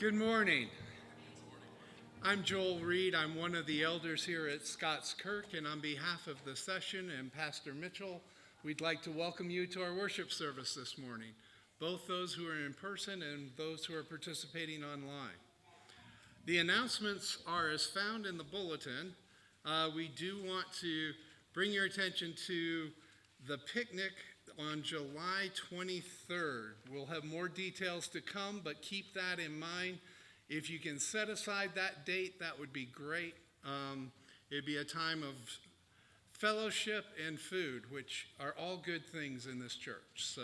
Good morning. I'm Joel Reed. I'm one of the elders here at Scots Kirk, and on behalf of the session and Pastor Mitchell, we'd like to welcome you to our worship service this morning, both those who are in person and those who are participating online. The announcements are as found in the bulletin. We do want to bring your attention to the picnic on July 23rd. We'll have more details to come, but keep that in mind. If you can set aside that date, that would be great. It'd be a time of fellowship and food, which are all good things in this church. So,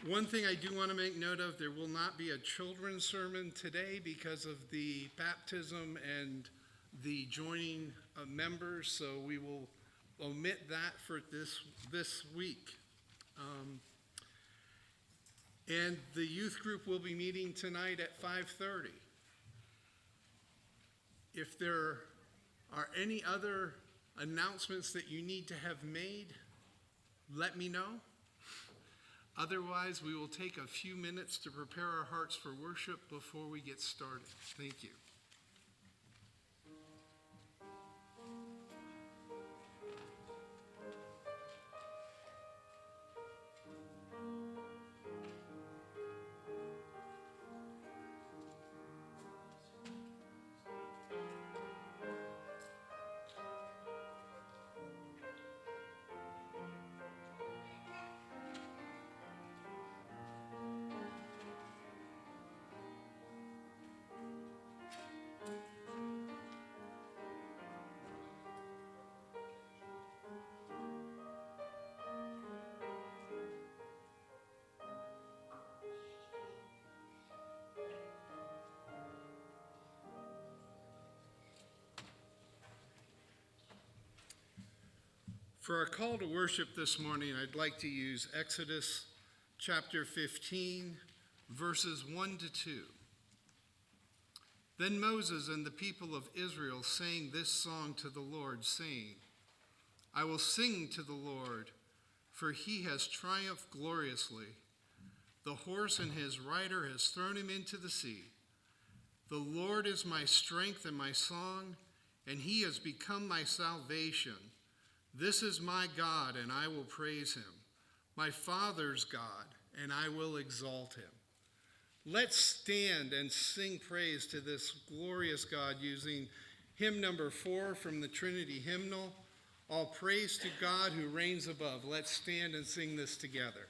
one thing I do want to make note of, there will not be a children's sermon today because of the baptism and the joining of members, so we will omit that for this week. And the youth group will be meeting tonight at 5:30. If there are any other announcements that you need to have made, let me know. Otherwise, we will take a few minutes to prepare our hearts for worship before we get started. Thank you. For our call to worship this morning, I'd like to use Exodus chapter 15, verses 1 to 2. Then Moses and the people of Israel sang this song to the Lord, saying, I will sing to the Lord, for he has triumphed gloriously. The horse and his rider has thrown him into the sea. The Lord is my strength and my song, and he has become my salvation. This is my God, and I will praise him, my Father's God, and I will exalt him. Let's stand and sing praise to this glorious God using hymn number 4 from the Trinity hymnal, All Praise to God who reigns above. Let's stand and sing this together.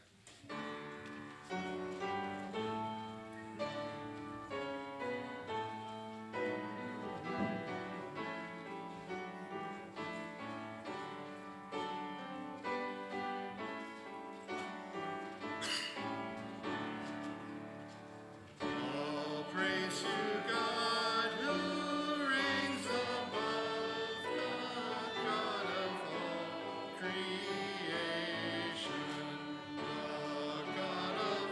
Creation, the God of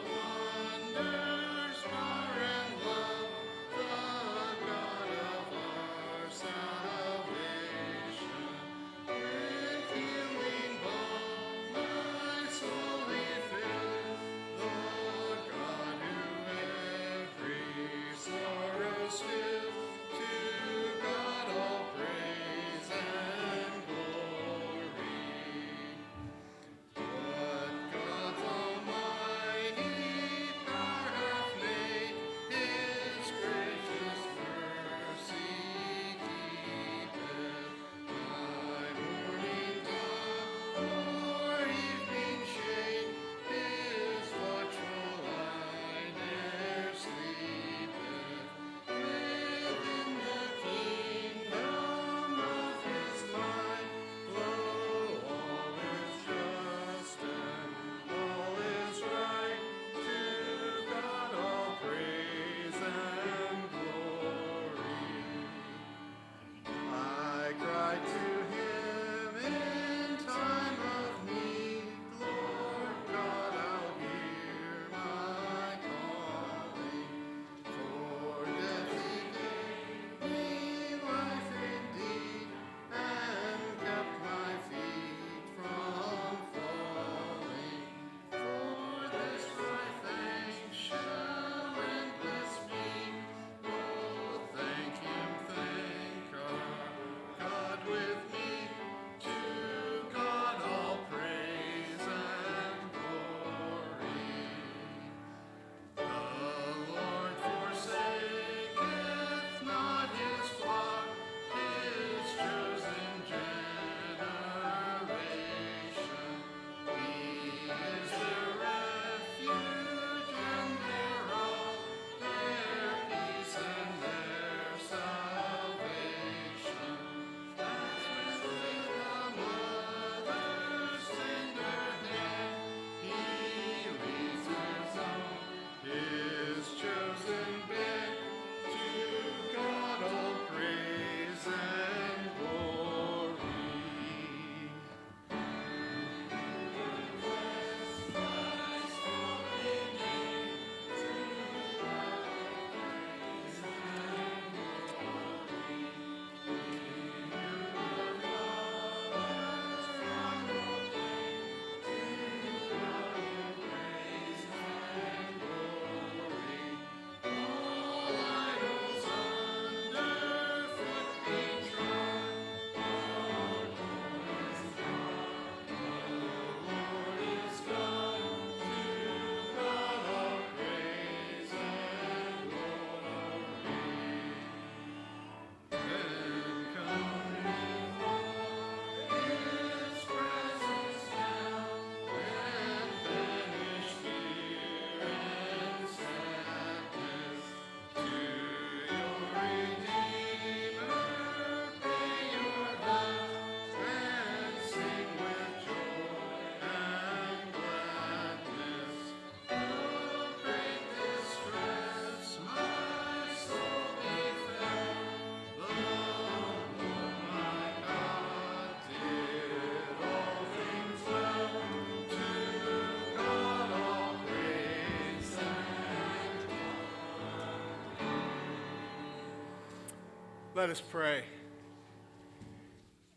Let us pray.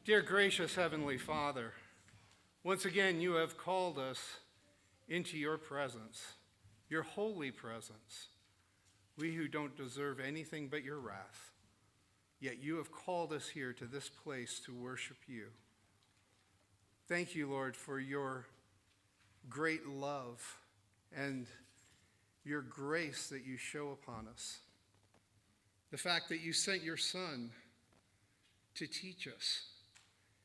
Dear gracious Heavenly Father, once again you have called us into your presence, your holy presence, we who don't deserve anything but your wrath. Yet you have called us here to this place to worship you. Thank you, Lord, for your great love and your grace that you show upon us. The fact that you sent your Son to teach us,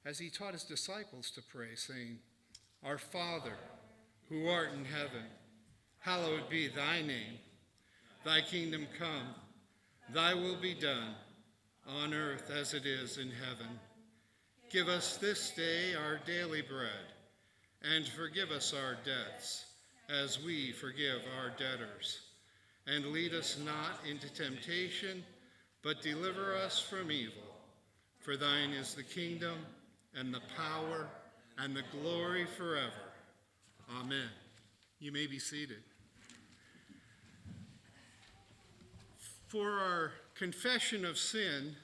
as he taught his disciples to pray, saying, Our Father, who art in heaven, hallowed be thy name. Thy kingdom come, thy will be done, on earth as it is in heaven. Give us this day our daily bread, and forgive us our debts, as we forgive our debtors. And lead us not into temptation, but deliver us from evil. For thine is the kingdom, and the power, and the glory forever. Amen. You may be seated. For our confession of sin,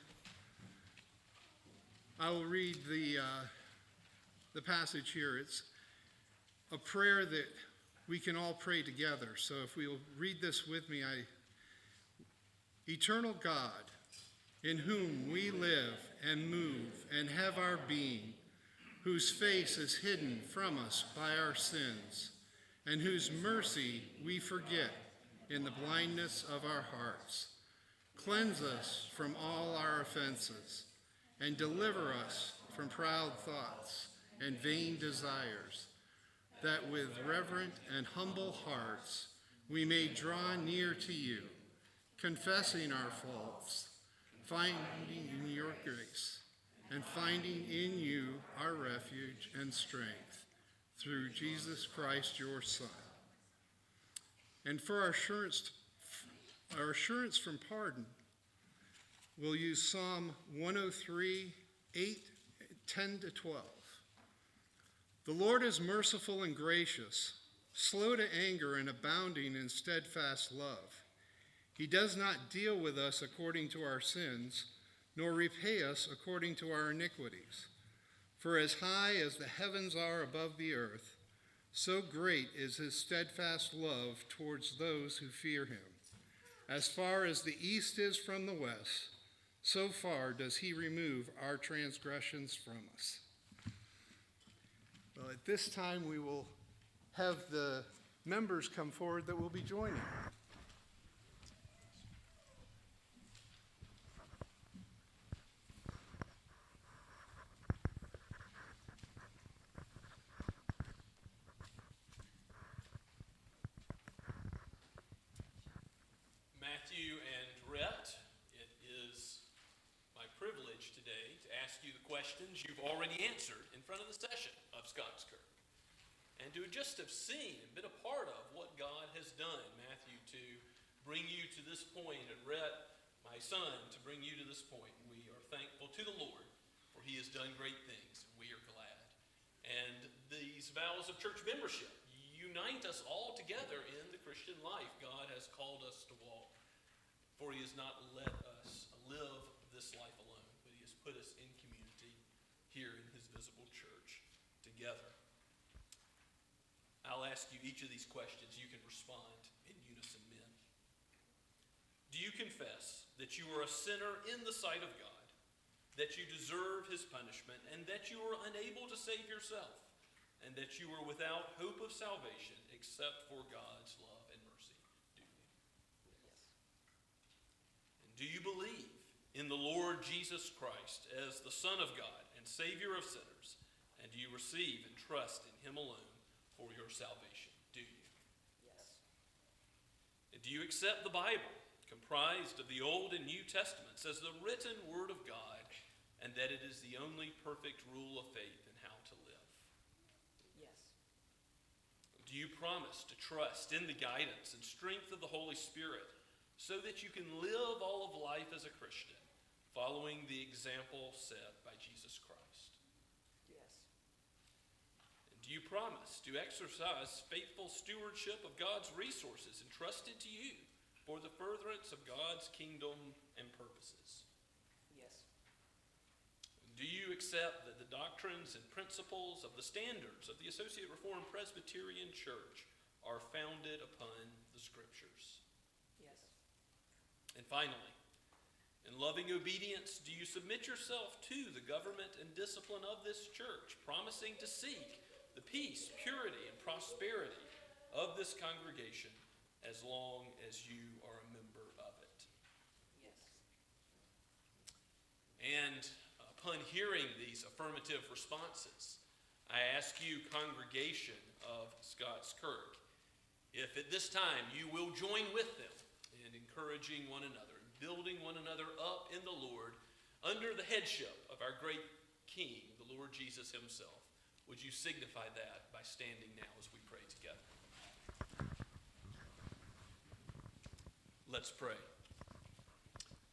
I will read the passage here. It's a prayer that we can all pray together. So if we'll read this with me, Eternal God, in whom we live and move and have our being, whose face is hidden from us by our sins, and whose mercy we forget in the blindness of our hearts. Cleanse us from all our offenses, and deliver us from proud thoughts and vain desires, that with reverent and humble hearts we may draw near to you, confessing our faults, finding in your grace, and finding in you our refuge and strength, through Jesus Christ your Son. And for our assurance from pardon, we'll use Psalm 103, 8, 10 to 12. The Lord is merciful and gracious, slow to anger and abounding in steadfast love. He does not deal with us according to our sins, nor repay us according to our iniquities. For as high as the heavens are above the earth, so great is his steadfast love towards those who fear him. As far as the east is from the west, so far does he remove our transgressions from us. Well, at this time, we will have the members come forward that will be joining. Matthew and Rhett, it is my privilege today to ask you the questions you've already answered in front of the session of Scots Kirk, and to just have seen and been a part of what God has done. Matthew, to bring you to this point, and Rhett, my son, to bring you to this point. We are thankful to the Lord, for he has done great things, and we are glad. And these vows of church membership unite us all together in the Christian life God has called us to walk. For he has not let us live this life alone, but he has put us in community here in his visible church together. I'll ask you each of these questions. You can respond in unison, men. Do you confess that you are a sinner in the sight of God, that you deserve his punishment, and that you are unable to save yourself, and that you are without hope of salvation except for God's love and mercy? Do you? Yes. And do you believe in the Lord Jesus Christ as the Son of God and Savior of sinners? And do you receive and trust in him alone for your salvation? Do you? Yes. And do you accept the Bible, comprised of the Old and New Testaments, as the written Word of God, and that it is the only perfect rule of faith in how to live? Yes. Do you promise to trust in the guidance and strength of the Holy Spirit so that you can live all of life as a Christian, following the example set by Jesus Christ? Yes. And do you promise to exercise faithful stewardship of God's resources entrusted to you for the furtherance of God's kingdom and purposes? Yes. you accept that the doctrines and principles of the standards of the Associated Reformed Presbyterian Church are founded upon the Scriptures? Yes. And finally, in loving obedience, do you submit yourself to the government and discipline of this church, promising to seek the peace, purity, and prosperity of this congregation as long as you are a member of it? Yes. And upon hearing these affirmative responses, I ask you, congregation of Scots Kirk, if at this time you will join with them in encouraging one another, building one another up in the Lord under the headship of our great King, the Lord Jesus himself. Would you signify that by standing now as we pray together? Let's pray.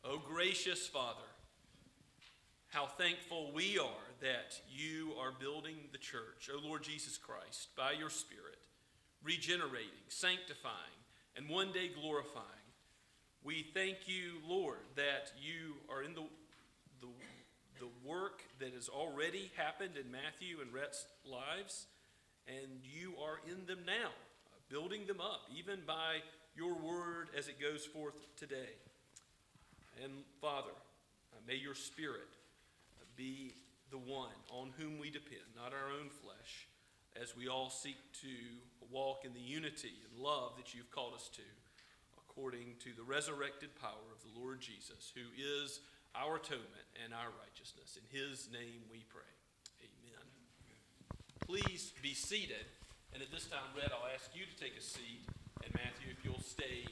O gracious Father, how thankful we are that you are building the church, O Lord Jesus Christ, by your Spirit, regenerating, sanctifying, and one day glorifying. We thank you, Lord, that you are in the work that has already happened in Matthew and Rhett's lives, and you are in them now, building them up, even by your word as it goes forth today. And Father, may your Spirit be the one on whom we depend, not our own flesh, as we all seek to walk in the unity and love that you've called us to, according to the resurrected power of the Lord Jesus, who is our atonement and our righteousness. In his name we pray. Amen. Please be seated. And at this time, Red, I'll ask you to take a seat. And Matthew, if you'll stay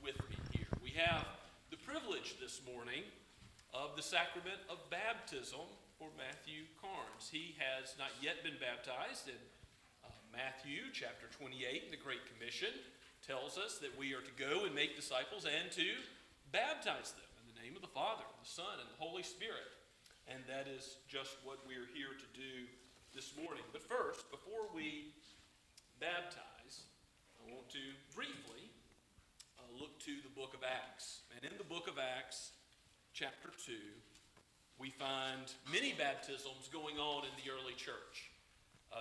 with me here. We have the privilege this morning of the sacrament of baptism for Matthew Carnes. He has not yet been baptized. And Matthew chapter 28 in the Great Commission tells us that we are to go and make disciples and to baptize them in the name of the Father, the Son, and the Holy Spirit. And that is just what we're here to do this morning. But first, before we baptize, I want to briefly look to the book of Acts. And in the book of Acts, chapter 2, we find many baptisms going on in the early church.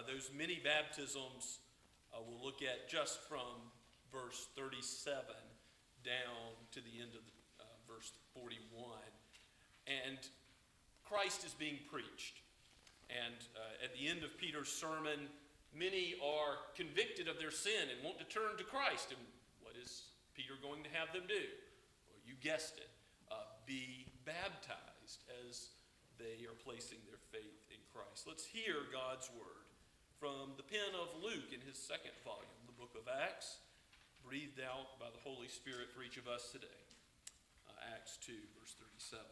Those many baptisms we'll look at just from verse 37 down to the end of verse 41. And Christ is being preached. And at the end of Peter's sermon, many are convicted of their sin and want to turn to Christ. And what is Peter going to have them do? Well, you guessed it. Be baptized as they are placing their faith in Christ. Let's hear God's word from the pen of Luke in his second volume, the book of Acts, breathed out by the Holy Spirit for each of us today. Acts 2, verse 37.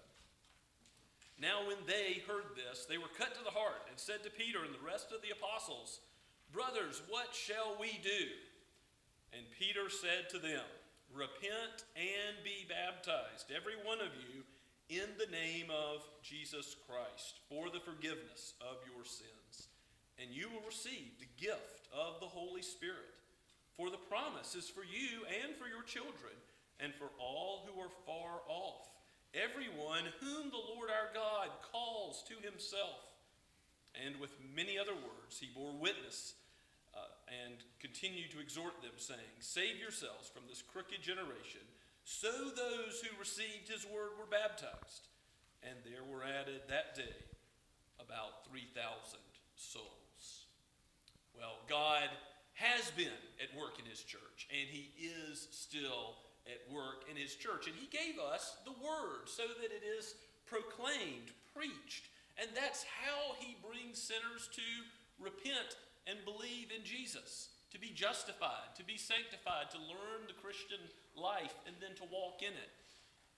Now when they heard this, they were cut to the heart and said to Peter and the rest of the apostles, "Brothers, what shall we do?" And Peter said to them, "Repent and be baptized, every one of you, in the name of Jesus Christ, for the forgiveness of your sins. And you will receive the gift of the Holy Spirit. For the promise is for you and for your children, and for all who are far off, everyone whom the Lord our God calls to himself." And with many other words he bore witness and continued to exhort them, saying, "Save yourselves from this crooked generation." So those who received his word were baptized, and there were added that day about 3,000 souls. Well, God has been at work in his church, and he is still at work in his church. And he gave us the word so that it is proclaimed, preached, and that's how he brings sinners to repent and believe in Jesus, to be justified, to be sanctified, to learn the Christian life, and then to walk in it.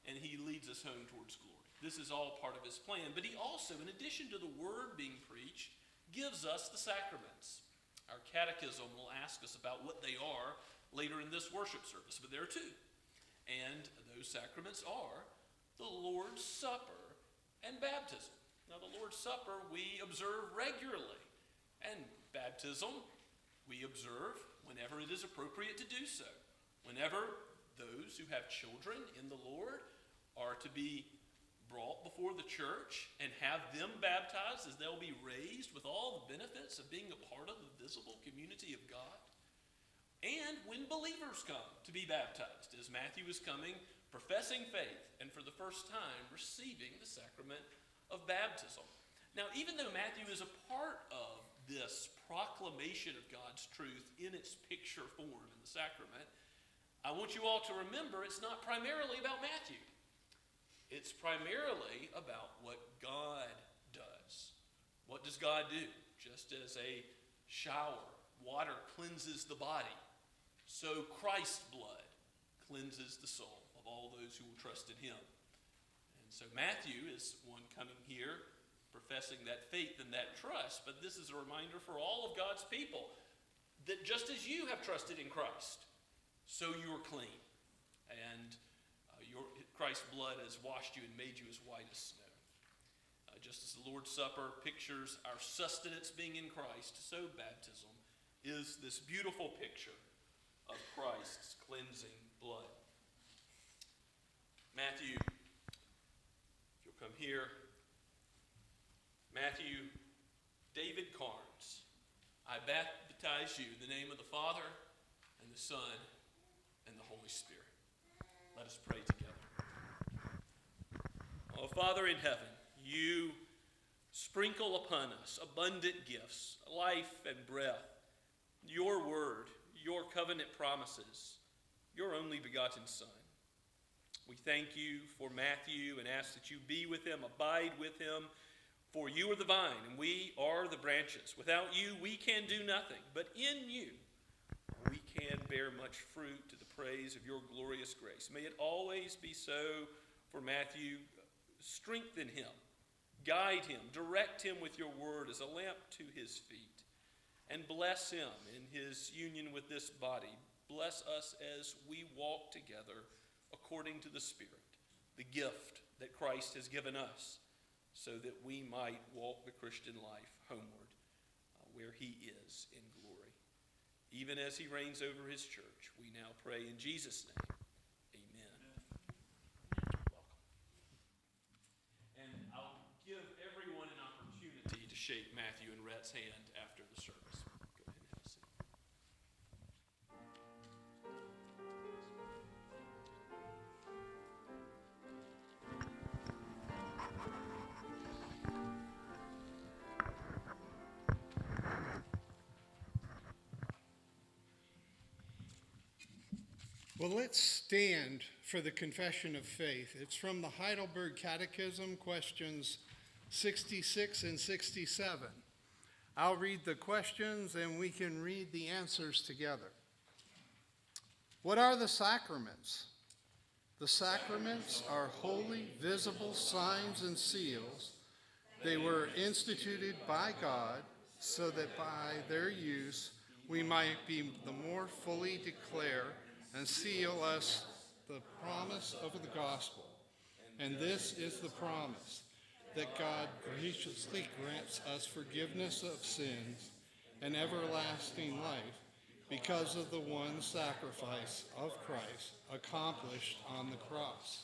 And he leads us home towards glory. This is all part of his plan. But he also, in addition to the word being preached, gives us the sacraments. Our catechism will ask us about what they are later in this worship service, but there are two. And those sacraments are the Lord's Supper and baptism. Now, the Lord's Supper we observe regularly, and baptism we observe whenever it is appropriate to do so. Whenever those who have children in the Lord are to be brought before the church and have them baptized as they'll be raised with all the benefits of being a part of the visible community of God. And when believers come to be baptized, as Matthew is coming, professing faith, and for the first time receiving the sacrament of baptism. Now, even though Matthew is a part of this proclamation of God's truth in its picture form in the sacrament, I want you all to remember it's not primarily about Matthew. It's primarily about what God does. What does God do? Just as a shower, water cleanses the body, so Christ's blood cleanses the soul of all those who will trust in him. And so Matthew is one coming here professing that faith and that trust, but this is a reminder for all of God's people that just as you have trusted in Christ, so you are clean. And Christ's blood has washed you and made you as white as snow. Just as the Lord's Supper pictures our sustenance being in Christ, so baptism is this beautiful picture of Christ's cleansing blood. Matthew, if you'll come here. Matthew, David Carnes, I baptize you in the name of the Father and the Son and the Holy Spirit. Let us pray together. Oh, Father in heaven, you sprinkle upon us abundant gifts, life and breath, your word, your covenant promises, your only begotten Son. We thank you for Matthew and ask that you be with him, abide with him, for you are the vine and we are the branches. Without you, we can do nothing, but in you, we can bear much fruit to the praise of your glorious grace. May it always be so for Matthew. Strengthen him, guide him, direct him with your word as a lamp to his feet, and bless him in his union with this body. Bless us as we walk together according to the Spirit, the gift that Christ has given us, so that we might walk the Christian life homeward where he is in glory. Even as he reigns over his church, we now pray in Jesus' name. Amen. Welcome. And I'll give everyone an opportunity to shake Matthew and Rhett's hand after the service. Go ahead and have a seat. Well, let's stand for the confession of faith. It's from the Heidelberg Catechism, questions 66 and 67. I'll read the questions and we can read the answers together. What are the sacraments? The sacraments are holy, visible signs and seals. They were instituted by God so that by their use we might be the more fully declare and seal us the promise of the gospel. And this is the promise, that God graciously grants us forgiveness of sins and everlasting life because of the one sacrifice of Christ accomplished on the cross.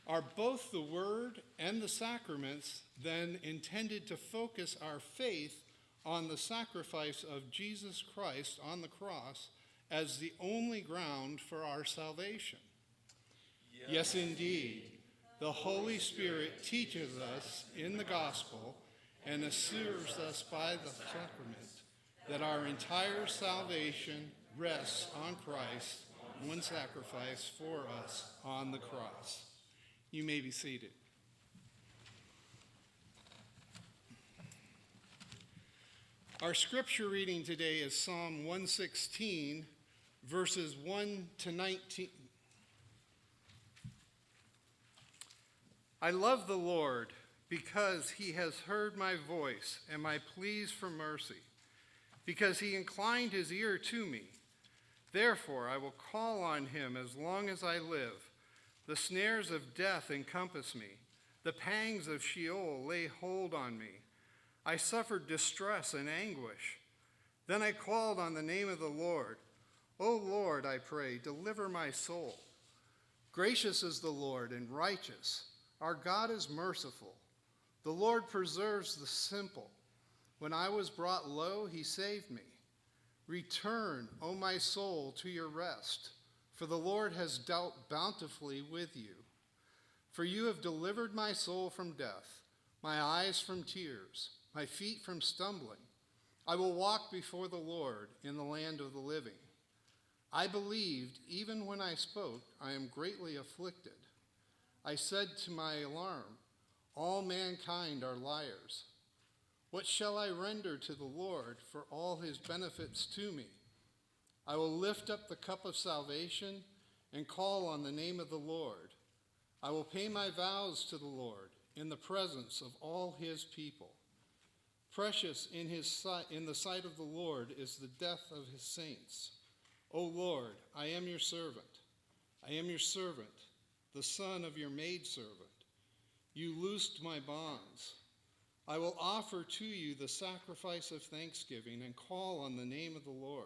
Are both the word and the sacraments then intended to focus our faith on the sacrifice of Jesus Christ on the cross as the only ground for our salvation? Yes, indeed. The Holy Spirit teaches us in the gospel and assures us by the sacrament that our entire salvation rests on Christ, one sacrifice for us on the cross. You may be seated. Our scripture reading today is Psalm 116, verses 1 to 19. I love the Lord because he has heard my voice and my pleas for mercy, because he inclined his ear to me. Therefore I will call on him as long as I live. The snares of death encompass me. The pangs of Sheol lay hold on me. I suffered distress and anguish. Then I called on the name of the Lord. O Lord, I pray, deliver my soul. Gracious is the Lord and righteous. Our God is merciful. The Lord preserves the simple. When I was brought low, he saved me. Return, O my soul, to your rest, for the Lord has dealt bountifully with you. For you have delivered my soul from death, my eyes from tears, my feet from stumbling. I will walk before the Lord in the land of the living. I believed, even when I spoke, I am greatly afflicted. I said to my alarm, all mankind are liars. What shall I render to the Lord for all his benefits to me? I will lift up the cup of salvation and call on the name of the Lord. I will pay my vows to the Lord in the presence of all his people. Precious in the sight of the Lord is the death of his saints. O Lord, I am your servant. I am your servant, the son of your maidservant. You loosed my bonds. I will offer to you the sacrifice of thanksgiving and call on the name of the Lord.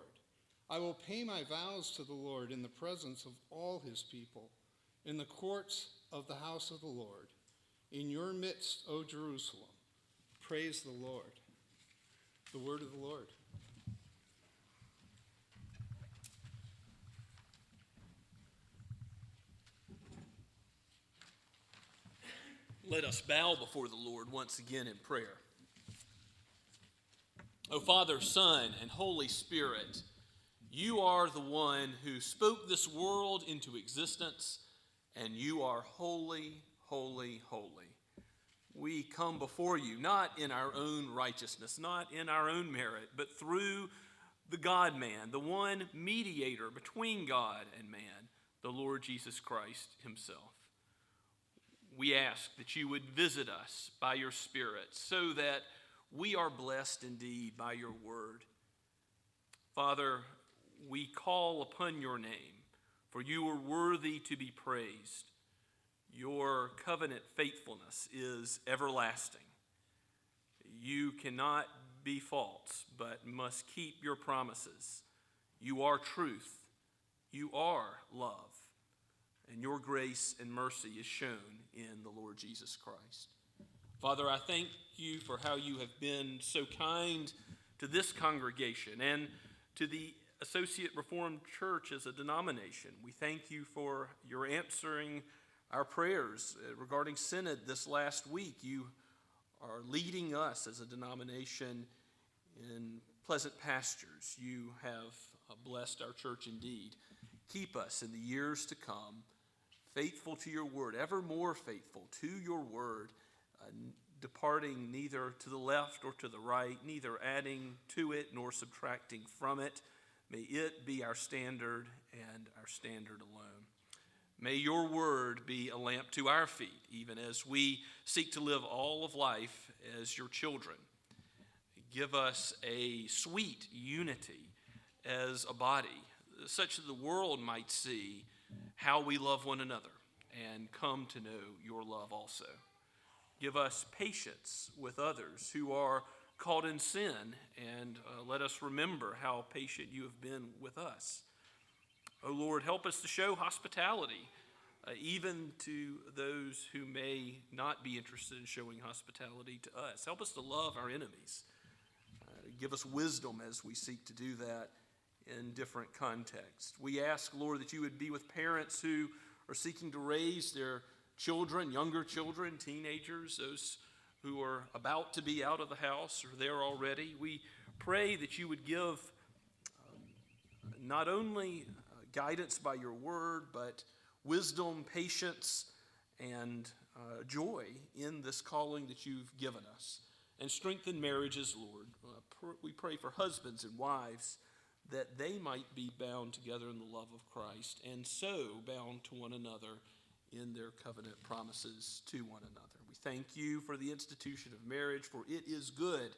I will pay my vows to the Lord in the presence of all his people, in the courts of the house of the Lord, in your midst, O Jerusalem. Praise the Lord. The word of the Lord. Let us bow before the Lord once again in prayer. O Father, Son, and Holy Spirit, you are the one who spoke this world into existence, and you are holy, holy, holy. We come before you not in our own righteousness, not in our own merit, but through the God-man, the one mediator between God and man, the Lord Jesus Christ himself. We ask that you would visit us by your Spirit so that we are blessed indeed by your word. Father, we call upon your name, for you are worthy to be praised. Your covenant faithfulness is everlasting. You cannot be false, but must keep your promises. You are truth. You are love. And your grace and mercy is shown in the Lord Jesus Christ. Father, I thank you for how you have been so kind to this congregation and to the Associate Reformed Church as a denomination. We thank you for your answering our prayers regarding Synod this last week. You are leading us as a denomination in pleasant pastures. You have blessed our church indeed. Keep us in the years to come faithful to your word, ever more faithful to your word, departing neither to the left or to the right, neither adding to it nor subtracting from it. May it be our standard and our standard alone. May your word be a lamp to our feet, even as we seek to live all of life as your children. Give us a sweet unity as a body, such that the world might see how we love one another and come to know your love also. Give us patience with others who are caught in sin, and let us remember how patient you have been with us. O Lord, help us to show hospitality, even to those who may not be interested in showing hospitality to us. Help us to love our enemies. Give us wisdom as we seek to do that in different contexts. We ask, Lord, that you would be with parents who are seeking to raise their children, younger children, teenagers, those who are about to be out of the house or there already. We pray that you would give not only guidance by your word, but wisdom, patience, and joy in this calling that you've given us. And strengthen marriages, Lord. We pray for husbands and wives that they might be bound together in the love of Christ, and so bound to one another in their covenant promises to one another. We thank you for the institution of marriage, for it is good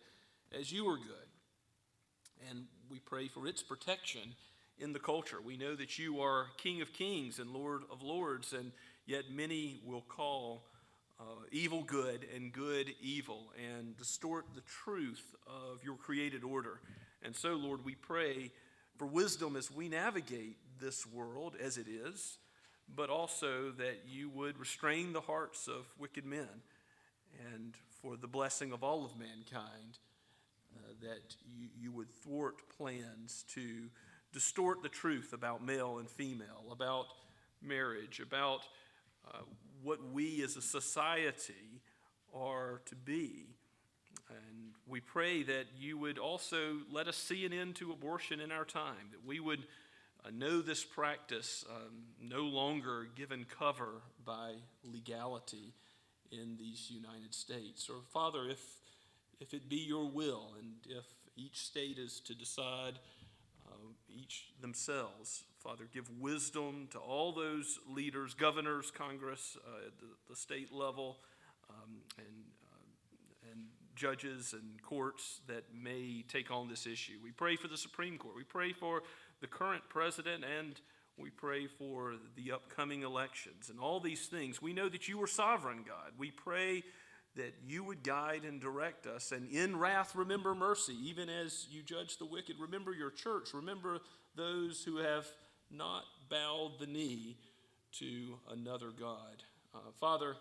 as you are good. And we pray for its protection in the culture. We know that you are King of kings and Lord of lords, and yet many will call evil good and good evil and distort the truth of your created order. And so, Lord, we pray for wisdom as we navigate this world as it is, but also that you would restrain the hearts of wicked men, and for the blessing of all of mankind, that you would thwart plans to distort the truth about male and female, about marriage, about what we as a society are to be. And we pray that you would also let us see an end to abortion in our time, that we would know this practice no longer given cover by legality in these United States. Or Father, if it be your will, and if each state is to decide each themselves, Father, give wisdom to all those leaders, governors, Congress, at the state level, and judges and courts that may take on this issue. We pray for the Supreme Court. We pray for the current president, and we pray for the upcoming elections. And all these things, we know that you are sovereign, God. We pray that you would guide and direct us. And in wrath, remember mercy. Even as you judge the wicked, remember your church. Remember those who have not bowed the knee to another God. Father,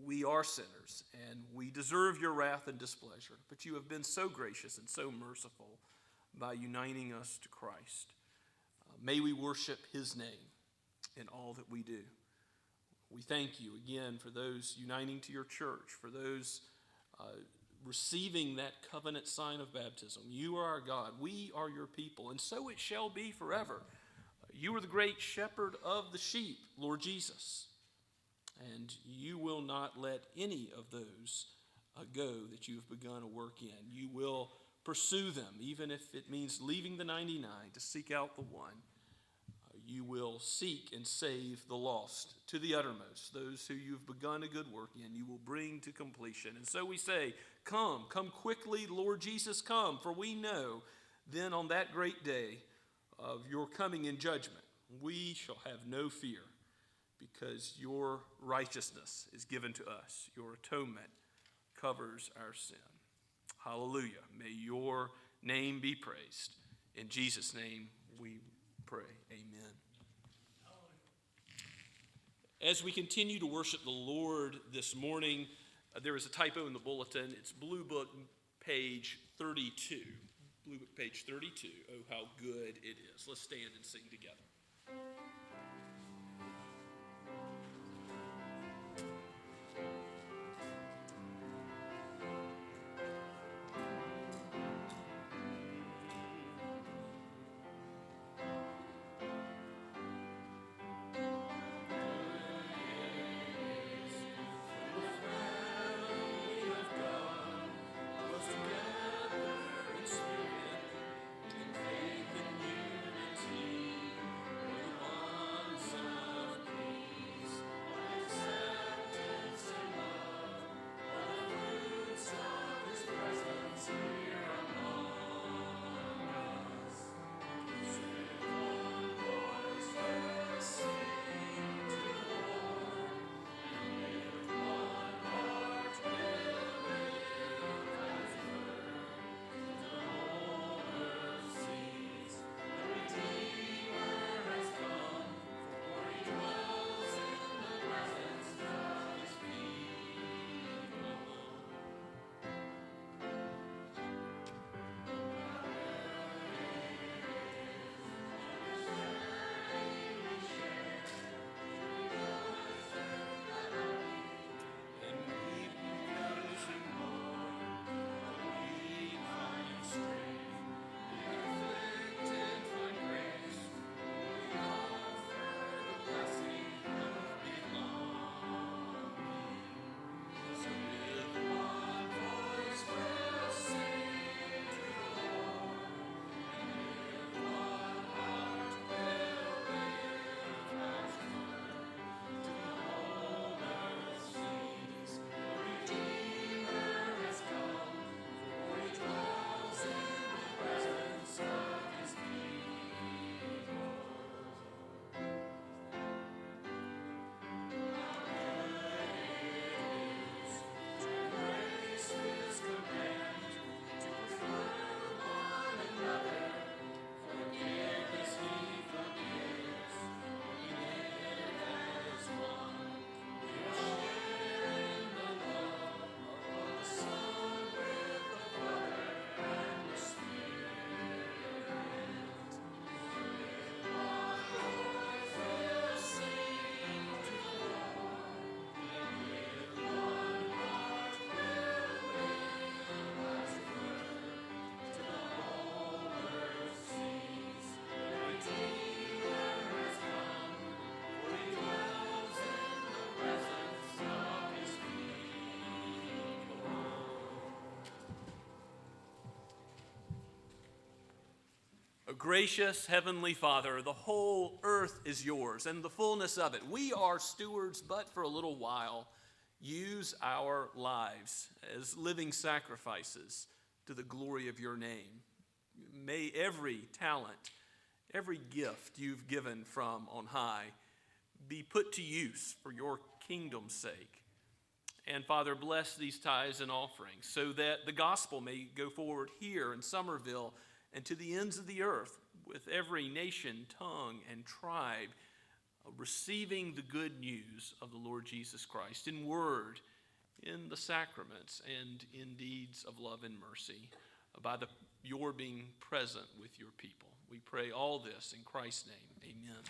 we are sinners, and we deserve your wrath and displeasure. But you have been so gracious and so merciful by uniting us to Christ. May we worship his name in all that we do. We thank you again for those uniting to your church, for those receiving that covenant sign of baptism. You are our God. We are your people, and so it shall be forever. You are the great shepherd of the sheep, Lord Jesus, and you will not let any of those go that you have begun a work in. You will pursue them, even if it means leaving the 99 to seek out the one. You will seek and save the lost to the uttermost. Those who you've begun a good work in, you will bring to completion. And so we say, come quickly, Lord Jesus, come. For we know then on that great day of your coming in judgment, we shall have no fear, because your righteousness is given to us. Your atonement covers our sin. Hallelujah. May your name be praised. In Jesus' name we pray. Amen. As we continue to worship the Lord this morning, there is a typo in the bulletin. It's Blue Book page 32. Blue Book page 32. Oh, how good it is. Let's stand and sing together. Gracious Heavenly Father, the whole earth is yours and the fullness of it. We are stewards but for a little while. Use our lives as living sacrifices to the glory of your name. May every talent, every gift you've given from on high be put to use for your kingdom's sake. And Father, bless these tithes and offerings so that the gospel may go forward here in Summerville and to the ends of the earth with every nation, tongue, and tribe receiving the good news of the Lord Jesus Christ in word, in the sacraments, and in deeds of love and mercy by your being present with your people. We pray all this in Christ's name. Amen.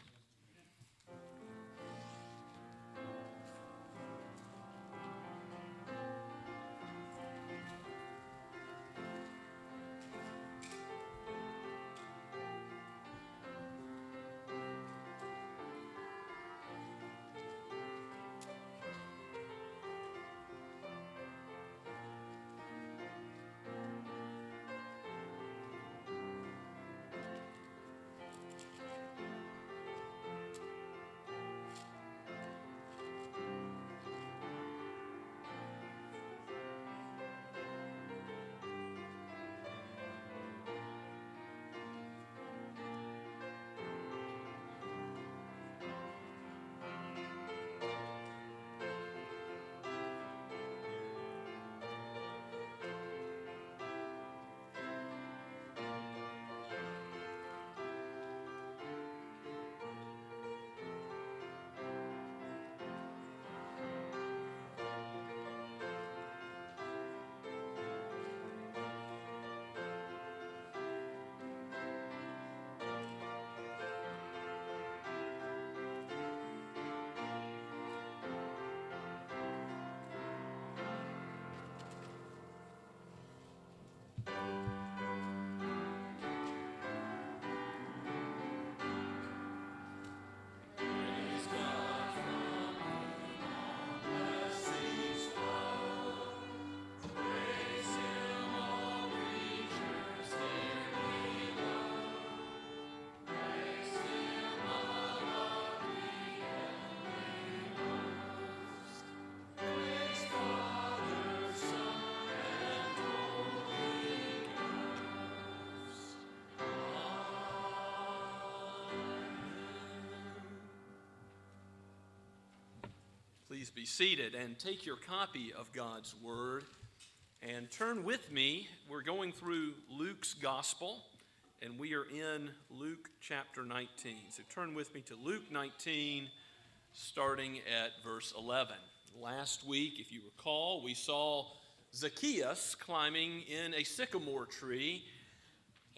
Please be seated and take your copy of God's Word and turn with me. We're going through Luke's Gospel, and we are in Luke chapter 19. So turn with me to Luke 19, starting at verse 11. Last week, if you recall, we saw Zacchaeus climbing in a sycamore tree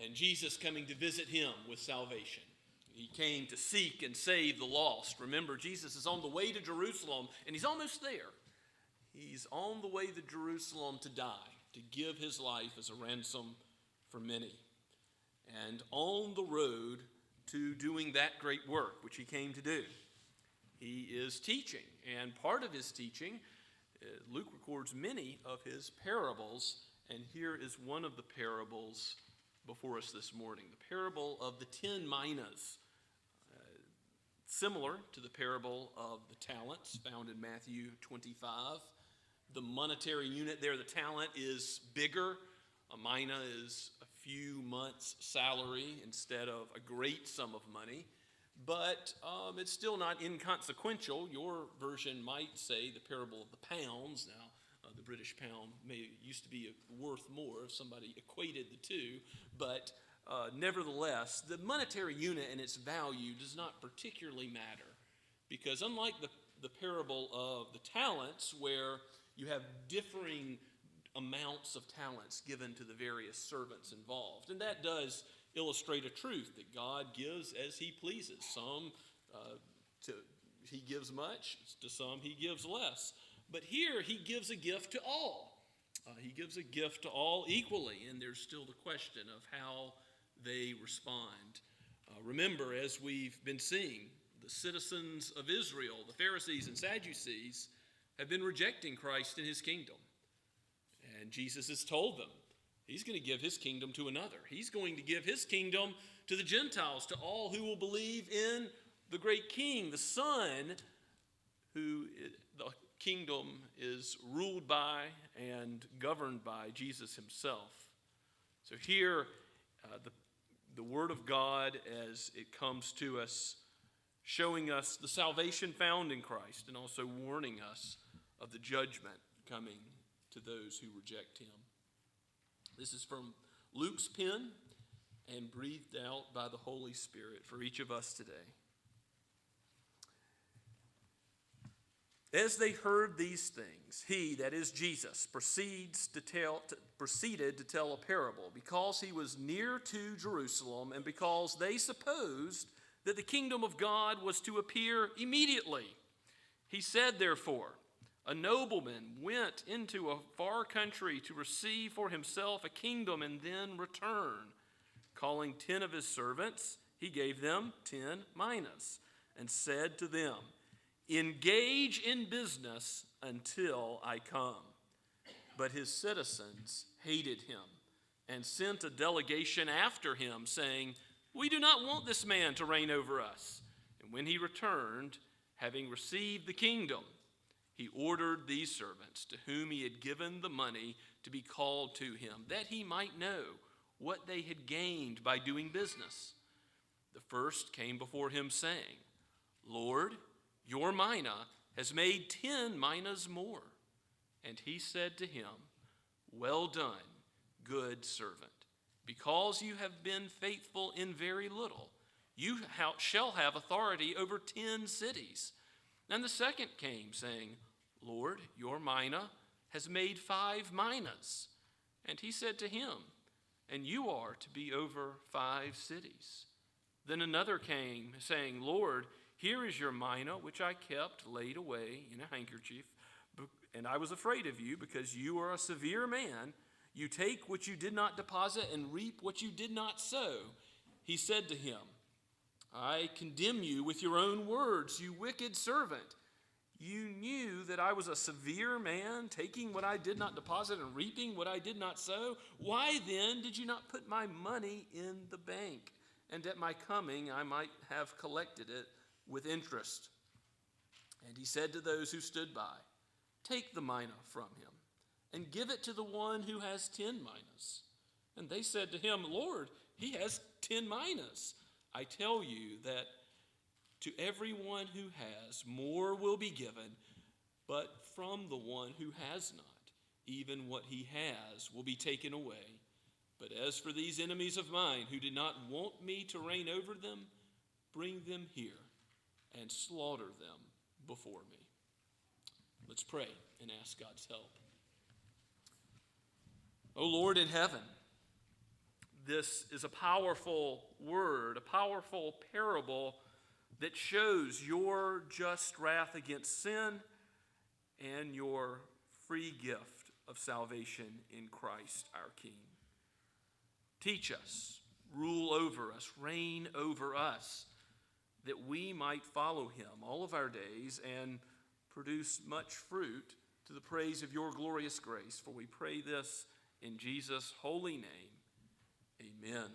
and Jesus coming to visit him with salvation. He came to seek and save the lost. Remember, Jesus is on the way to Jerusalem, and he's almost there. He's on the way to Jerusalem to die, to give his life as a ransom for many. And on the road to doing that great work, which he came to do, he is teaching. And part of his teaching, Luke records many of his parables, and here is one of the parables before us this morning, the parable of the 10 minas. Similar to the parable of the talents found in Matthew 25. The monetary unit there, the talent, is bigger. A mina is a few months' salary instead of a great sum of money. But it's still not inconsequential. Your version might say the parable of the pounds. Now, the British pound used to be worth more if somebody equated the two. But nevertheless, the monetary unit and its value does not particularly matter, because unlike the parable of the talents, where you have differing amounts of talents given to the various servants involved, and that does illustrate a truth that God gives as he pleases. Some he gives much, to some he gives less. But here he gives a gift to all. He gives a gift to all equally, and there's still the question of how they respond. Remember, as we've been seeing, the citizens of Israel, the Pharisees and Sadducees, have been rejecting Christ and his kingdom. And Jesus has told them he's going to give his kingdom to another. He's going to give his kingdom to the Gentiles, to all who will believe in the great King, the Son, who the kingdom is ruled by and governed by Jesus himself. So here, the Word of God as it comes to us, showing us the salvation found in Christ and also warning us of the judgment coming to those who reject him. This is from Luke's pen and breathed out by the Holy Spirit for each of us today. As they heard these things, he, that is Jesus, proceeded to tell a parable, because he was near to Jerusalem and because they supposed that the kingdom of God was to appear immediately. He said, therefore, a nobleman went into a far country to receive for himself a kingdom and then return. Calling 10 of his servants, he gave them 10 minas and said to them, engage in business until I come. But his citizens hated him and sent a delegation after him, saying, we do not want this man to reign over us. And when he returned, having received the kingdom, he ordered these servants to whom he had given the money to be called to him, that he might know what they had gained by doing business. The first came before him, saying, Lord, your mina has made 10 minas more. And he said to him, well done, good servant. Because you have been faithful in very little, you shall have authority over 10 cities. And the second came, saying, Lord, your mina has made 5 minas. And he said to him, and you are to be over 5 cities. Then another came, saying, Lord, here is your mina, which I kept laid away in a handkerchief. And I was afraid of you, because you are a severe man. You take what you did not deposit and reap what you did not sow. He said to him, I condemn you with your own words, you wicked servant. You knew that I was a severe man, taking what I did not deposit and reaping what I did not sow. Why then did you not put my money in the bank? And at my coming I might have collected it with interest. And he said to those who stood by, take the mina from him and give it to the one who has 10 minas. And they said to him, Lord, he has 10 minas. I tell you that to everyone who has, more will be given, but from the one who has not, even what he has will be taken away. But as for these enemies of mine who did not want me to reign over them, bring them here and slaughter them before me. Let's pray and ask God's help. O Lord in heaven, this is a powerful word, a powerful parable that shows your just wrath against sin and your free gift of salvation in Christ our King. Teach us, rule over us, reign over us, that we might follow him all of our days and produce much fruit to the praise of your glorious grace. For we pray this in Jesus' holy name. Amen.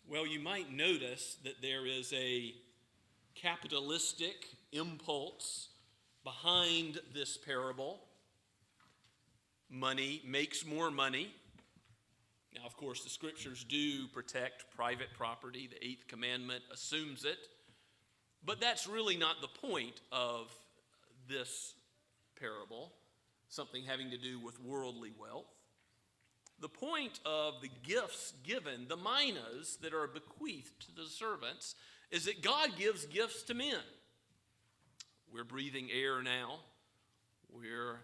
Well, you might notice that there is a capitalistic impulse behind this parable. Money makes more money. Now, of course, the scriptures do protect private property. The 8th commandment assumes it. But that's really not the point of this parable, something having to do with worldly wealth. The point of the gifts given, the minas that are bequeathed to the servants, is that God gives gifts to men. We're breathing air now. We're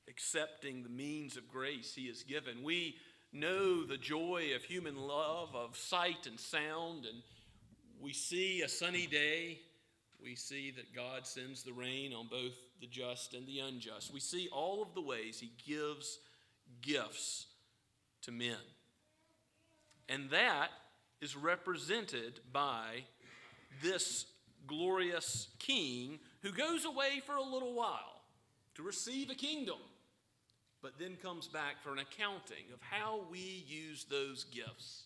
accepting the means of grace he has given. We know the joy of human love, of sight and sound, and we see a sunny day. We see that God sends the rain on both the just and the unjust. We see all of the ways he gives gifts to men. And that is represented by this glorious king who goes away for a little while to receive a kingdom. but then comes back for an accounting of how we use those gifts.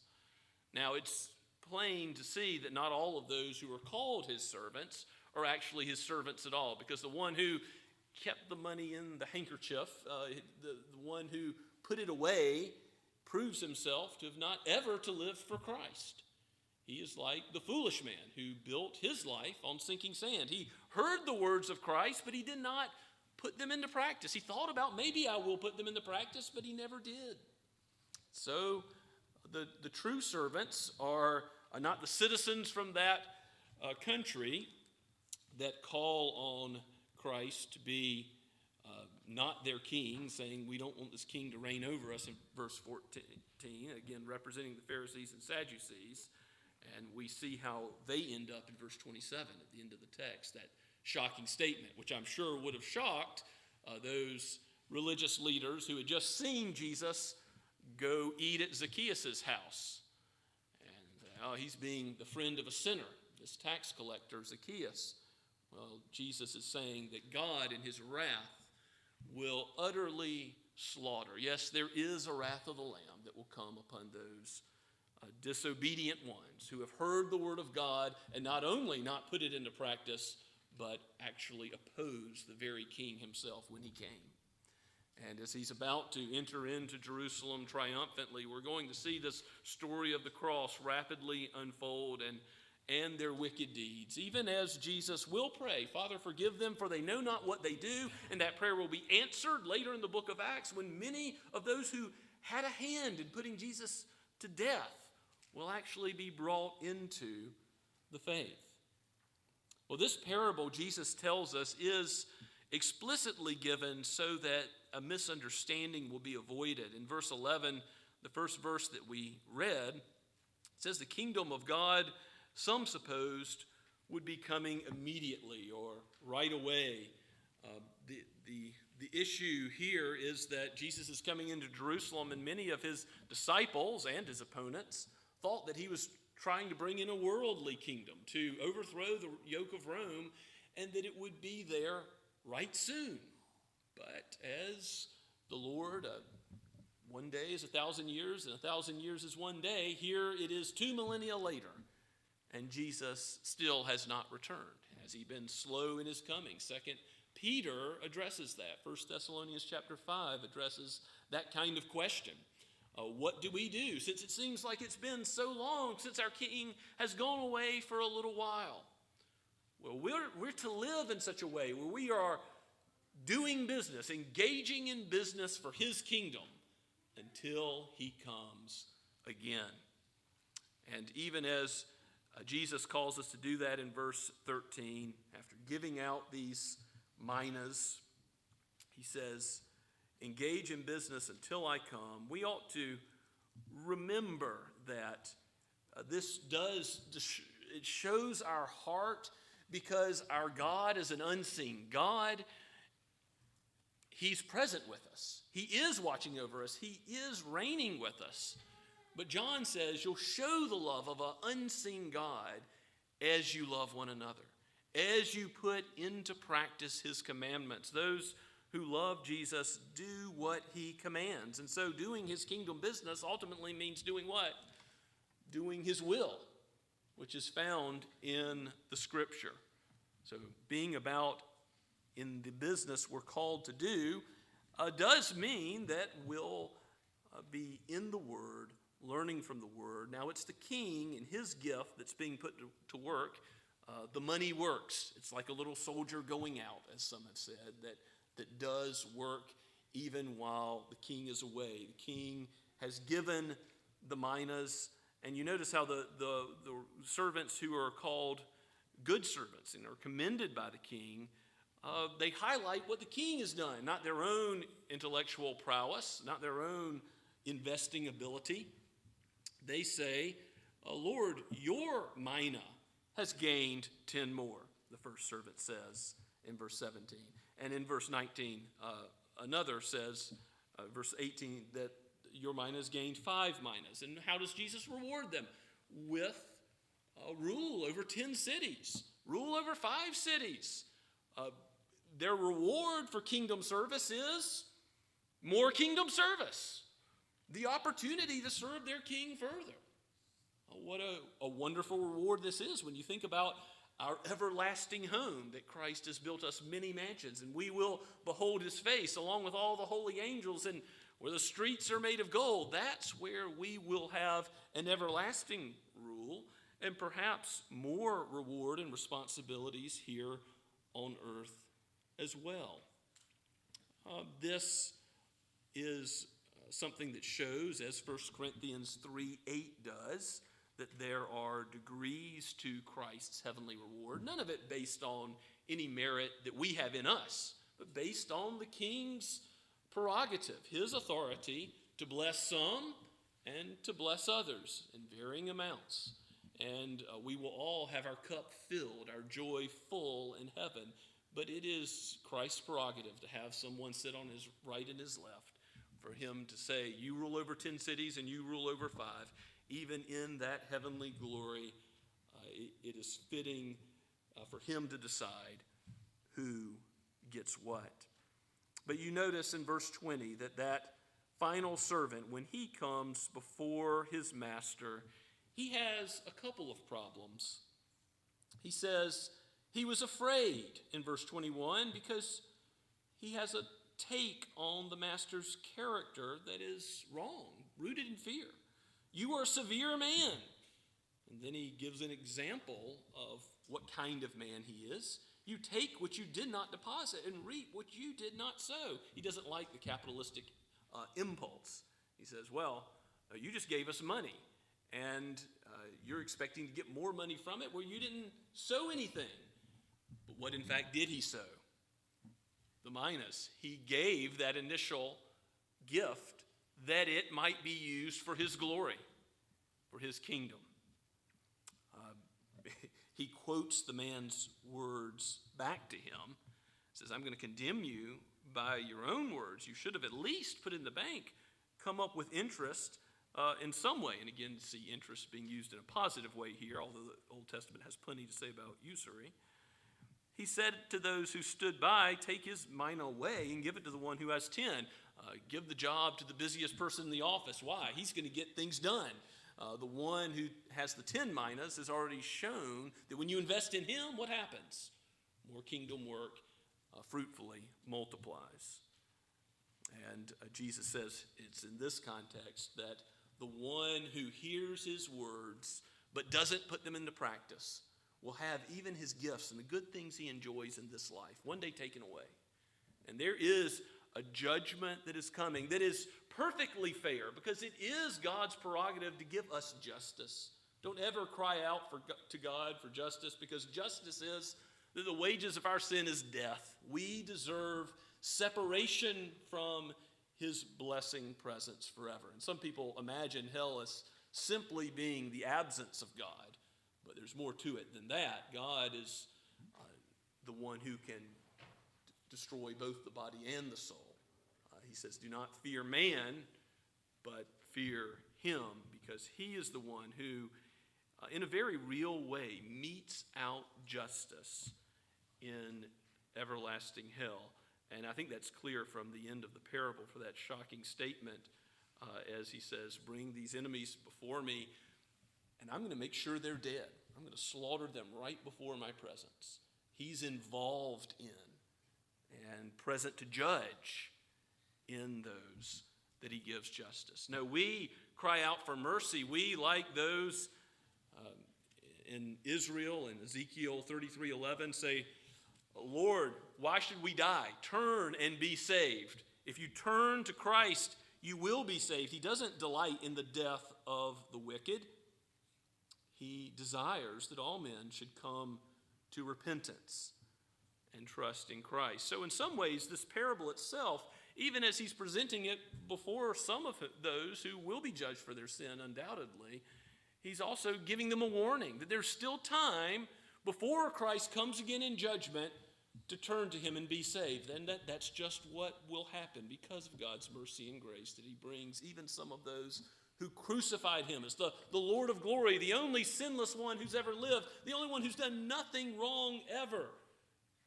Now, it's plain to see that not all of those who are called his servants are actually his servants at all, because the one who kept the money in the handkerchief, the one who put it away, proves himself to have not ever to live for Christ. He is like the foolish man who built his life on sinking sand. He heard the words of Christ, but he did not put them into practice. He thought about, maybe I will put them into practice, but he never did. So the true servants are not the citizens from that country that call on Christ to be not their king, saying we don't want this king to reign over us in verse 14, again representing the Pharisees and Sadducees. And we see how they end up in verse 27 at the end of the text, that shocking statement, which I'm sure would have shocked those religious leaders who had just seen Jesus go eat at Zacchaeus' house. And he's being the friend of a sinner, this tax collector, Zacchaeus. Well, Jesus is saying that God in his wrath will utterly slaughter. Yes, there is a wrath of the Lamb that will come upon those disobedient ones who have heard the word of God and not only not put it into practice, but actually oppose the very king himself when he came. And as he's about to enter into Jerusalem triumphantly, we're going to see this story of the cross rapidly unfold and their wicked deeds. Even as Jesus will pray, Father, forgive them, for they know not what they do. And that prayer will be answered later in the book of Acts, when many of those who had a hand in putting Jesus to death will actually be brought into the faith. Well, this parable, Jesus tells us, is explicitly given so that a misunderstanding will be avoided. In verse 11, the first verse that we read, it says the kingdom of God, some supposed, would be coming immediately or right away. The issue here is that Jesus is coming into Jerusalem, and many of his disciples and his opponents thought that he was trying to bring in a worldly kingdom to overthrow the yoke of Rome, and that it would be there right soon. But as the Lord, one day is 1,000 years, and 1,000 years is one day, here it is 2 millennia later, and Jesus still has not returned. Has he been slow in his coming? 2 Peter addresses that. 1 Thessalonians chapter 5 addresses that kind of question. What do we do, since it seems like it's been so long since our king has gone away for a little while? Well, we're to live in such a way where we are doing business, engaging in business for his kingdom until he comes again. And even as Jesus calls us to do that in verse 13, after giving out these minas, he says, engage in business until I come. We ought to remember that it shows our heart, because our God is an unseen God. He's present with us. He is watching over us. He is reigning with us. But John says you'll show the love of an unseen God as you love one another, as you put into practice his commandments. Those who love Jesus do what he commands. And so doing his kingdom business ultimately means doing what? Doing his will, which is found in the scripture. So being about in the business we're called to do does mean that we'll be in the Word, learning from the Word. Now it's the king and his gift that's being put to work. The money works. It's like a little soldier going out, as some have said, that does work even while the king is away. The king has given the minas, and you notice how the servants who are called good servants and are commended by the king, they highlight what the king has done, not their own intellectual prowess, not their own investing ability. They say, Lord, your mina has gained 10 more, the first servant says in verse 17. And in verse 19, another says, verse 18, that your mina has gained 5 minas. And how does Jesus reward them? With rule over 10 cities, rule over 5 cities. Their reward for kingdom service is more kingdom service, the opportunity to serve their king further. Oh, what a wonderful reward this is when you think about our everlasting home, that Christ has built us many mansions, and we will behold his face along with all the holy angels, and where the streets are made of gold. That's where we will have an everlasting rule, and perhaps more reward and responsibilities here on earth as well. This is something that shows, as 1 Corinthians 3:8 does, that there are degrees to Christ's heavenly reward, none of it based on any merit that we have in us, but based on the king's prerogative, his authority to bless some and to bless others in varying amounts. And we will all have our cup filled, our joy full in heaven, but it is Christ's prerogative to have someone sit on his right and his left, for him to say, you rule over 10 cities and you rule over 5. Even in that heavenly glory, it is fitting for him to decide who gets what. But you notice in verse 20 that final servant, when he comes before his master, he has a couple of problems. He says he was afraid in verse 21 because he has a take on the master's character that is wrong, rooted in fear. You are a severe man. And then he gives an example of what kind of man he is. You take what you did not deposit and reap what you did not sow. He doesn't like the capitalistic impulse. He says, well, you just gave us money, and you're expecting to get more money from it where you didn't sow anything. But what in fact did he sow? The minas. He gave that initial gift that it might be used for his glory, for his kingdom. He quotes the man's words back to him. He says, I'm going to condemn you by your own words. You should have at least put in the bank, come up with interest in some way. And again, see interest being used in a positive way here, although the Old Testament has plenty to say about usury. He said to those who stood by, take his mina away and give it to the one who has 10. Give the job to the busiest person in the office. Why? He's going to get things done. The one who has the 10 minas has already shown that when you invest in him, what happens? More kingdom work fruitfully multiplies. And Jesus says it's in this context that the one who hears his words but doesn't put them into practice will have even his gifts and the good things he enjoys in this life one day taken away. And there is a judgment that is coming that is perfectly fair, because it is God's prerogative to give us justice. Don't ever cry out to God for justice, because justice is that the wages of our sin is death. We deserve separation from his blessing presence forever. And some people imagine hell as simply being the absence of God, but there's more to it than that. God is the one who can destroy both the body and the soul. He says, do not fear man, but fear him, because he is the one who, in a very real way, metes out justice in everlasting hell. And I think that's clear from the end of the parable for that shocking statement as he says, bring these enemies before me, and I'm going to make sure they're dead. I'm going to slaughter them right before my presence. He's involved in and present to judge in those that he gives justice. No, we cry out for mercy. We, like those in Israel in Ezekiel 33:11, say, Lord, why should we die? Turn and be saved. If you turn to Christ, you will be saved. He doesn't delight in the death of the wicked. He desires that all men should come to repentance and trust in Christ. So in some ways, this parable itself, even as he's presenting it before some of those who will be judged for their sin, undoubtedly, he's also giving them a warning that there's still time before Christ comes again in judgment to turn to him and be saved. And that's just what will happen because of God's mercy and grace, that he brings even some of those who crucified him as the Lord of glory, the only sinless one who's ever lived, the only one who's done nothing wrong ever,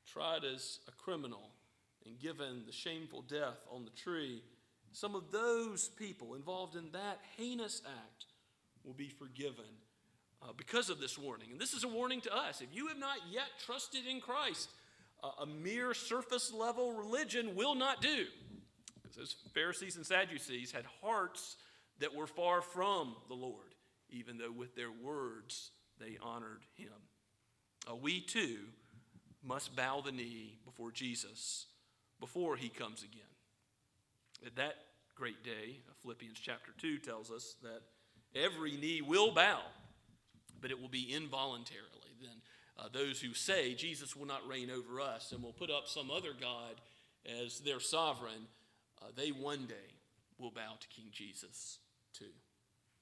tried as a criminal and given the shameful death on the tree, some of those people involved in that heinous act will be forgiven because of this warning. And this is a warning to us. If you have not yet trusted in Christ, a mere surface level religion will not do. Because those Pharisees and Sadducees had hearts that were far from the Lord, even though with their words they honored him. We too must bow the knee before Jesus before he comes again. At that great day, Philippians chapter 2 tells us that every knee will bow, but it will be involuntarily. Then those who say Jesus will not reign over us and will put up some other God as their sovereign, they one day will bow to King Jesus too.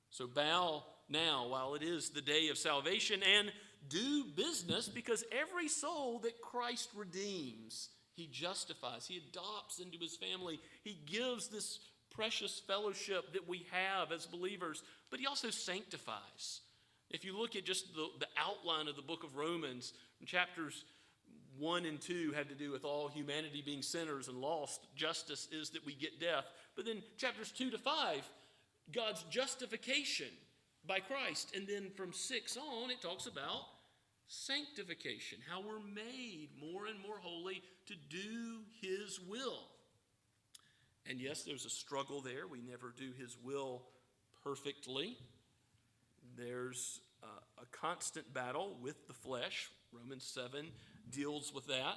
So bow now while it is the day of salvation, and do business, because every soul that Christ redeems, he justifies, he adopts into his family. He gives this precious fellowship that we have as believers, but he also sanctifies. If you look at just the outline of the book of Romans, chapters 1 and 2 have to do with all humanity being sinners and lost. Justice is that we get death. But then chapters 2 to 5, God's justification by Christ. And then from 6 on, it talks about sanctification, how we're made more and more holy to do his will. And yes, there's a struggle there. We never do his will perfectly. There's a constant battle with the flesh. Romans 7 deals with that.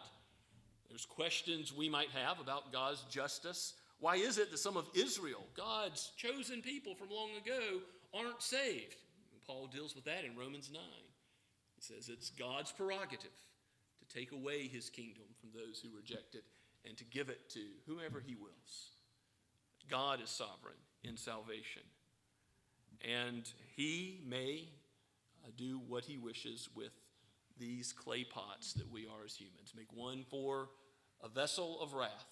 There's questions we might have about God's justice. Why is it that some of Israel, God's chosen people from long ago, aren't saved? Paul deals with that in Romans 9. He says it's God's prerogative to take away his kingdom from those who reject it and to give it to whomever he wills. God is sovereign in salvation. And he may do what he wishes with these clay pots that we are as humans. Make one for a vessel of wrath.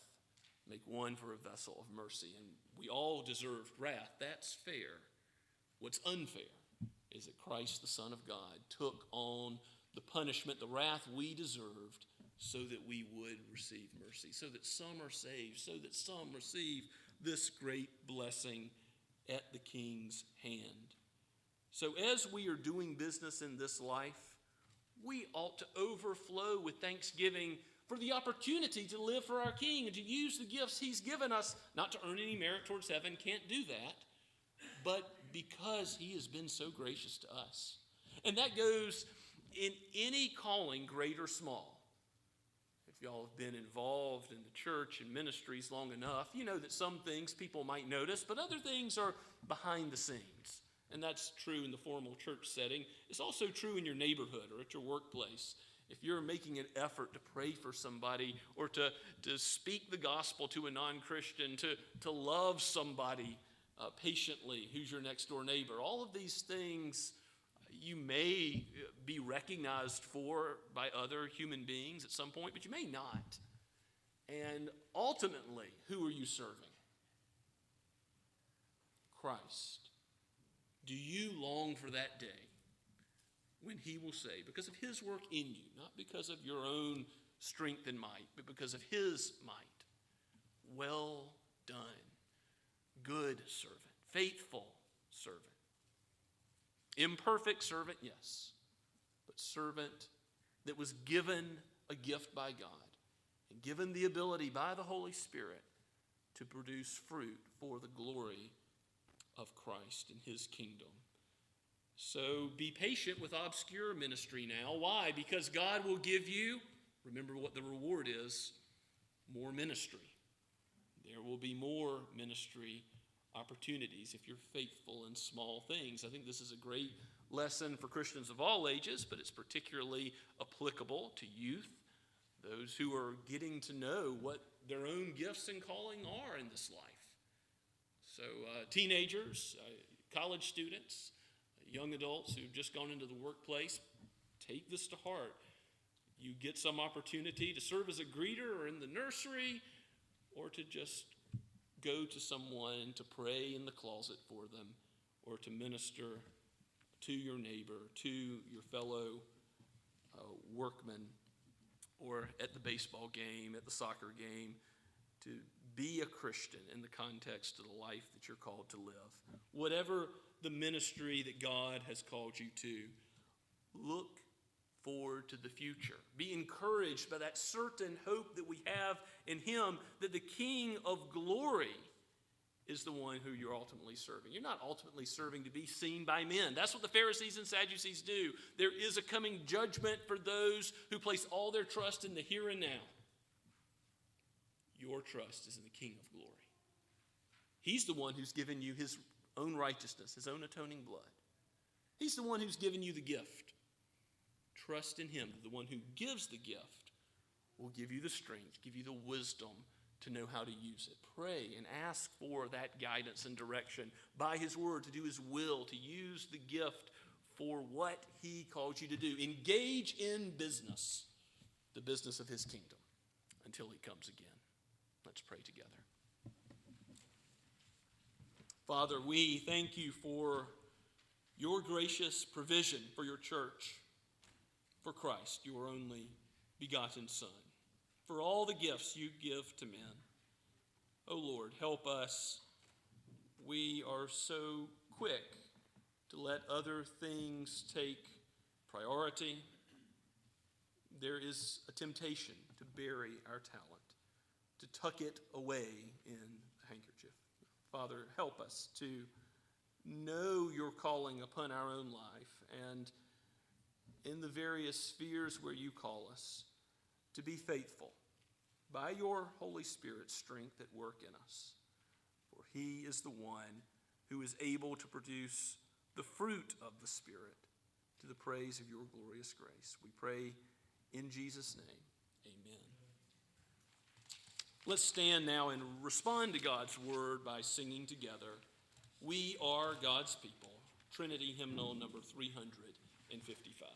Make one for a vessel of mercy. And we all deserved wrath. That's fair. What's unfair is that Christ, the Son of God, took on the punishment, the wrath we deserved, so that we would receive mercy, so that some are saved, so that some receive this great blessing at the King's hand. So as we are doing business in this life, we ought to overflow with thanksgiving for the opportunity to live for our King and to use the gifts he's given us, not to earn any merit towards heaven, can't do that, but because he has been so gracious to us. And that goes in any calling, great or small. If y'all have been involved in the church and ministries long enough, you know that some things people might notice, but other things are behind the scenes. And that's true in the formal church setting. It's also true in your neighborhood or at your workplace. If you're making an effort to pray for somebody or to speak the gospel to a non-Christian, to love somebody patiently who's your next door neighbor, all of these things you may be recognized for by other human beings at some point, but you may not. And ultimately, who are you serving? Christ. Do you long for that day when he will say, because of his work in you, not because of your own strength and might, but because of his might, well done, good servant, faithful servant. Imperfect servant, yes, but servant that was given a gift by God and given the ability by the Holy Spirit to produce fruit for the glory of Christ and his kingdom. So be patient with obscure ministry now. Why? Because God will give you, remember what the reward is, more ministry. There will be more ministry opportunities if you're faithful in small things. I think this is a great lesson for Christians of all ages, but it's particularly applicable to youth, those who are getting to know what their own gifts and calling are in this life. So teenagers, college students, young adults who've just gone into the workplace, take this to heart. You get some opportunity to serve as a greeter or in the nursery, or to just go to someone to pray in the closet for them, or to minister to your neighbor, to your fellow workman, or at the baseball game, at the soccer game, to be a Christian in the context of the life that you're called to live. Whatever the ministry that God has called you to, look forward to the future. Be encouraged by that certain hope that we have in him, that the King of glory is the one who you're ultimately serving. You're not ultimately serving to be seen by men. That's what the Pharisees and Sadducees do. There is a coming judgment for those who place all their trust in the here and now. Your trust is in the King of glory. He's the one who's given you his own righteousness, his own atoning blood. He's the one who's given you the gift. Trust in him. The one who gives the gift will give you the strength, give you the wisdom to know how to use it. Pray and ask for that guidance and direction by his word, to do his will, to use the gift for what he calls you to do. Engage in business, the business of his kingdom, until he comes again. Let's pray together. Father, we thank you for your gracious provision for your church, for Christ, your only begotten Son, for all the gifts you give to men. Oh Lord, help us. We are so quick to let other things take priority. There is a temptation to bury our talent, to tuck it away in a handkerchief. Father, help us to know your calling upon our own life, and in the various spheres where you call us, to be faithful by your Holy Spirit's strength at work in us. For he is the one who is able to produce the fruit of the Spirit to the praise of your glorious grace. We pray in Jesus' name, amen. Let's stand now and respond to God's word by singing together, "We Are God's People," Trinity Hymnal number 355.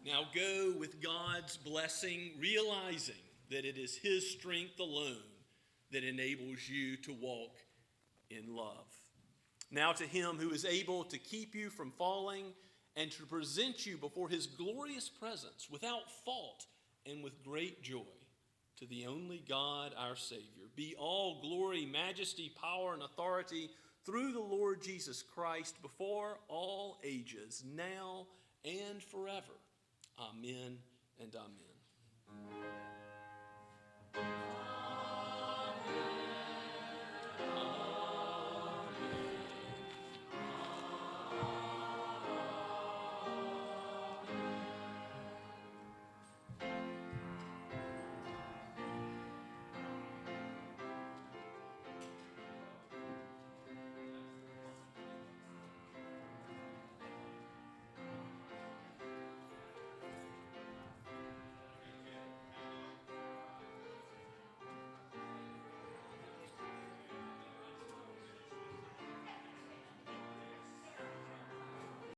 Now go with God's blessing, realizing that it is his strength alone that enables you to walk in love. Now to him who is able to keep you from falling and to present you before his glorious presence without fault and with great joy, to the only God our Savior, be all glory, majesty, power, and authority through the Lord Jesus Christ before all ages, now and forever. Amen and amen.